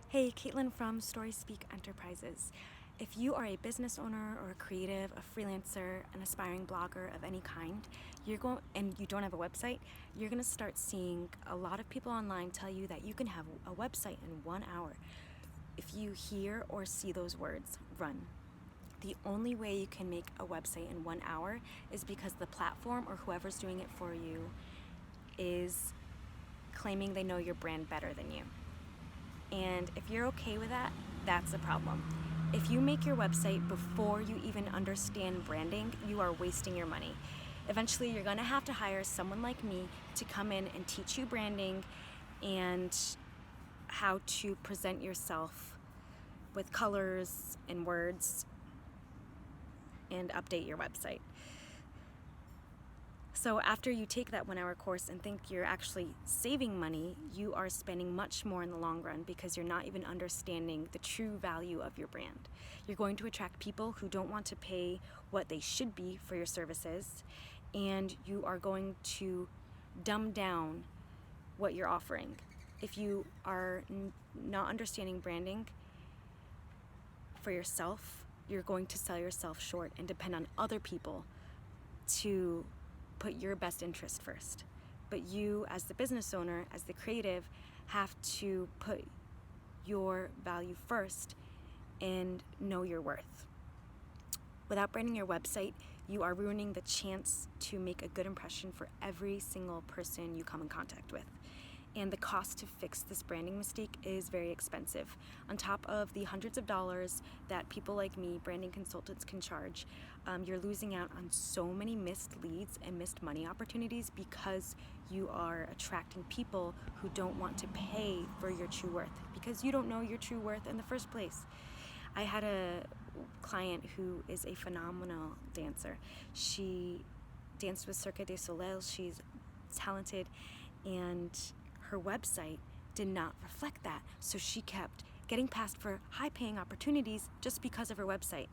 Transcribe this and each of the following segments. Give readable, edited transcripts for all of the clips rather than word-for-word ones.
Hey, Caitlin from Story Speak Enterprises. If you are a business owner or a creative, a freelancer, an aspiring blogger of any kind, and you don't have a website, you're going to start seeing a lot of people online tell you that you can have a website in 1 hour. If you hear or see those words, run. The only way you can make a website in 1 hour is because the platform or whoever's doing it for you is claiming they know your brand better than you. And if you're okay with that, that's a problem. If you make your website before you even understand branding, you are wasting your money. Eventually, you're going to have to hire someone like me to come in and teach you branding and how to present yourself with colors and words and update your website. So after you take that 1 hour course and think you're actually saving money, you are spending much more in the long run because you're not even understanding the true value of your brand. You're going to attract people who don't want to pay what they should be for your services, and you are going to dumb down what you're offering. If you are not understanding branding for yourself, you're going to sell yourself short and depend on other people to put your best interest first. But you, as the business owner, as the creative, have to put your value first and know your worth. Without branding your website, you are ruining the chance to make a good impression for every single person you come in contact with. And the cost to fix this branding mistake is very expensive. On top of the hundreds of dollars that people like me, branding consultants, can charge, you're losing out on so many missed leads and missed money opportunities because you are attracting people who don't want to pay for your true worth because you don't know your true worth in the first place. I had a client who is a phenomenal dancer. She danced with Cirque du Soleil. She's talented, and her website did not reflect that. So she kept getting passed for high-paying opportunities just because of her website.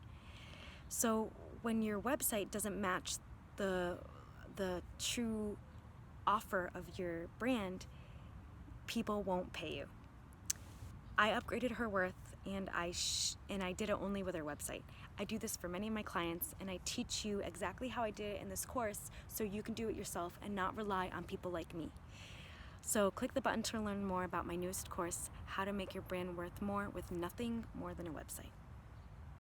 So when your website doesn't match the true offer of your brand, people won't pay you. I upgraded her worth, and I did it only with her website. I do this for many of my clients, and I teach you exactly how I did it in this course so you can do it yourself and not rely on people like me. So click the button to learn more about my newest course, How to Make Your Brand Worth More with Nothing More Than a Website.